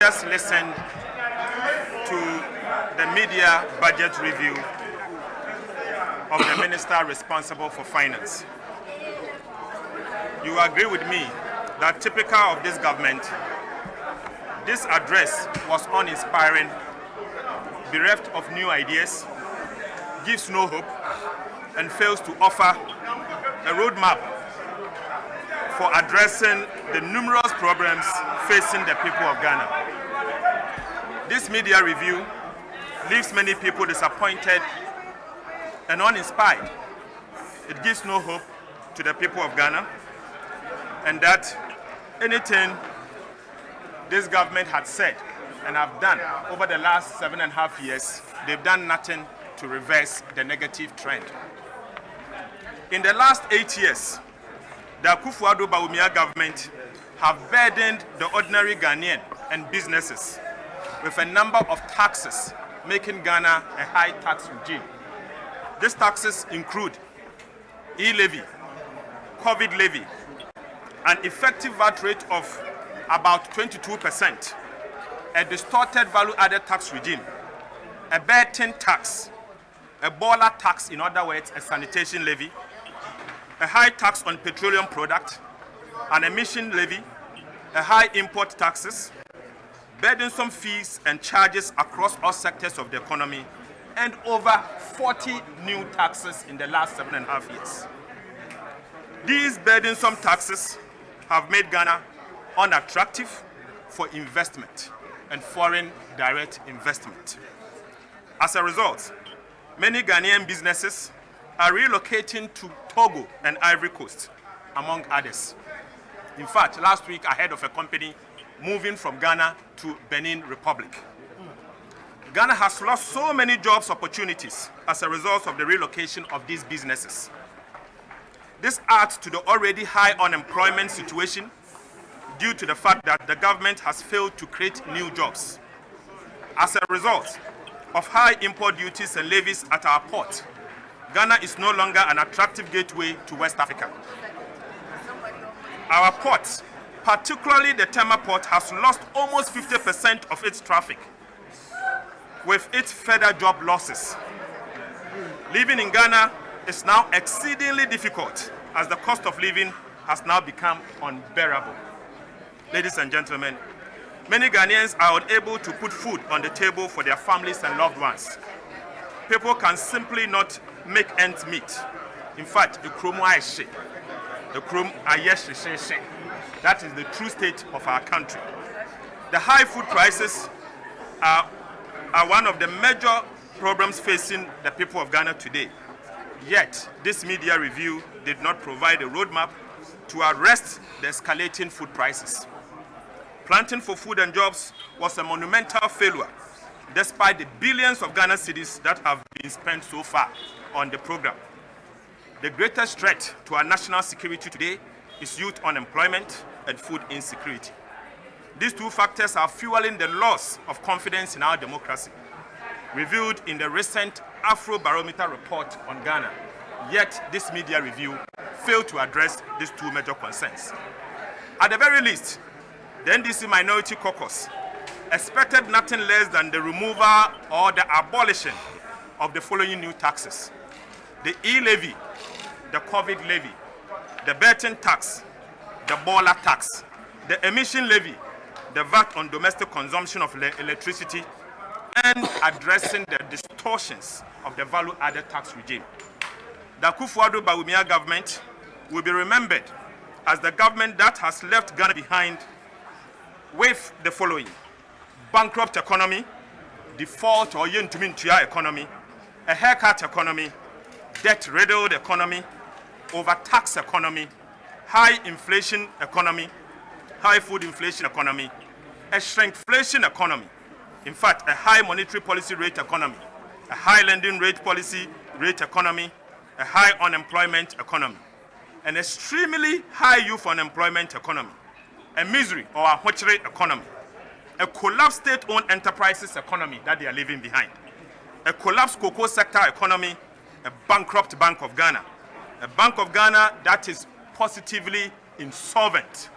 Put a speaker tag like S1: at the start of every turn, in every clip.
S1: Just listened to the media budget review of the minister responsible for finance. You agree with me that typical of this government, this address was uninspiring, bereft of new ideas, gives no hope, and fails to offer a roadmap for addressing the numerous problems facing the people of Ghana. This media review leaves many people disappointed and uninspired. It gives no hope to the people of Ghana, and that anything this government had said and have done over the last 7.5 years, they've done nothing to reverse the negative trend. In the last 8 years, the Akufo-Addo government have burdened the ordinary Ghanaian and businesses with a number of taxes, making Ghana a high tax regime. These taxes include e-levy, COVID levy, an effective VAT rate of about 22%, a distorted value-added tax regime, a betting tax, a baller tax, in other words, a sanitation levy, a high tax on petroleum product, an emission levy, a high import taxes, burdensome fees and charges across all sectors of the economy, and over 40 new taxes in the last 7.5 years. These burdensome taxes have made Ghana unattractive for investment and foreign direct investment. As a result, many Ghanaian businesses are relocating to Togo and Ivory Coast, among others. In fact, last week I heard of a company moving from Ghana to Benin Republic. Ghana has lost so many jobs opportunities as a result of the relocation of these businesses. This adds to the already high unemployment situation due to the fact that the government has failed to create new jobs. As a result of high import duties and levies at our port, Ghana is no longer an attractive gateway to West Africa. Our ports, particularly the Tema port, has lost almost 50% of its traffic, with its further job losses. Living in Ghana is now exceedingly difficult as the cost of living has now become unbearable. Ladies and gentlemen, many Ghanaians are unable to put food on the table for their families and loved ones. People can simply not make ends meet. In fact, the krum aishe, the krum ayeshe. That is the true state of our country. The high food prices are one of the major problems facing the people of Ghana today. Yet, this media review did not provide a roadmap to arrest the escalating food prices. Planting for Food and Jobs was a monumental failure, despite the billions of Ghana cedis that have been spent so far on the program. The greatest threat to our national security today is youth unemployment and food insecurity. These two factors are fueling the loss of confidence in our democracy, revealed in the recent Afrobarometer report on Ghana. Yet, this media review failed to address these two major concerns. At the very least, the NDC Minority Caucus expected nothing less than the removal or the abolition of the following new taxes: the e-levy, the COVID levy, the betting tax, the baller tax, the emission levy, the VAT on domestic consumption of electricity, and addressing the distortions of the value-added tax regime. The Akufo-Addo government will be remembered as the government that has left Ghana behind with the following: bankrupt economy, default or yentumintua economy, a haircut economy, debt-riddled economy, overtaxed economy, high inflation economy, high food inflation economy, a shrinkflation economy, in fact, a high monetary policy rate economy, a high lending rate policy rate economy, a high unemployment economy, an extremely high youth unemployment economy, a misery or a witchery economy, a collapsed state-owned enterprises economy that they are leaving behind, a collapsed cocoa sector economy, a bankrupt Bank of Ghana, a Bank of Ghana that is positively insolvent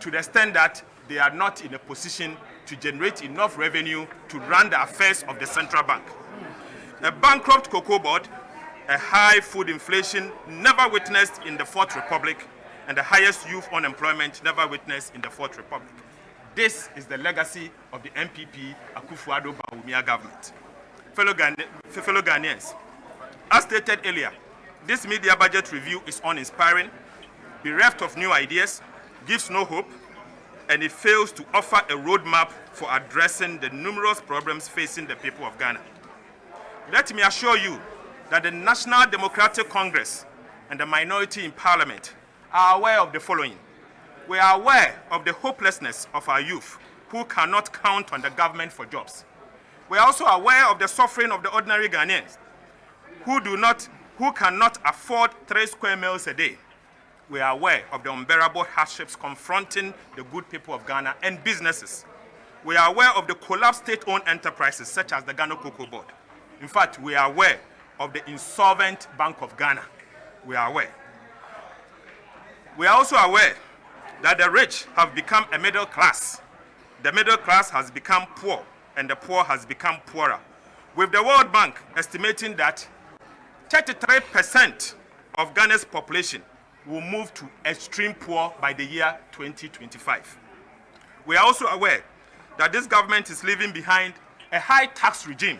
S1: to the extent that they are not in a position to generate enough revenue to run the affairs of the central bank. A bankrupt cocoa board, a high food inflation never witnessed in the Fourth Republic, and the highest youth unemployment never witnessed in the Fourth Republic. This is the legacy of the MPP Akufo-Addo Bawumia government. Fellow Ghanaians, as stated earlier, this media budget review is uninspiring, bereft of new ideas, gives no hope, and it fails to offer a roadmap for addressing the numerous problems facing the people of Ghana. Let me assure you that the National Democratic Congress and the minority in Parliament are aware of the following. We are aware of the hopelessness of our youth who cannot count on the government for jobs. We are also aware of the suffering of the ordinary Ghanaians who cannot afford 3 square meals a day. We are aware of the unbearable hardships confronting the good people of Ghana and businesses. We are aware of the collapsed state-owned enterprises such as the Ghana Cocoa Board. In fact, we are aware of the insolvent Bank of Ghana. We are aware. We are also aware that the rich have become a middle class. The middle class has become poor, and the poor has become poorer, with the World Bank estimating that 33% of Ghana's population will move to extreme poor by the year 2025. We are also aware that this government is leaving behind a high tax regime.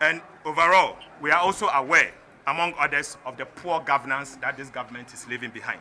S1: And overall, we are also aware, among others, of the poor governance that this government is leaving behind.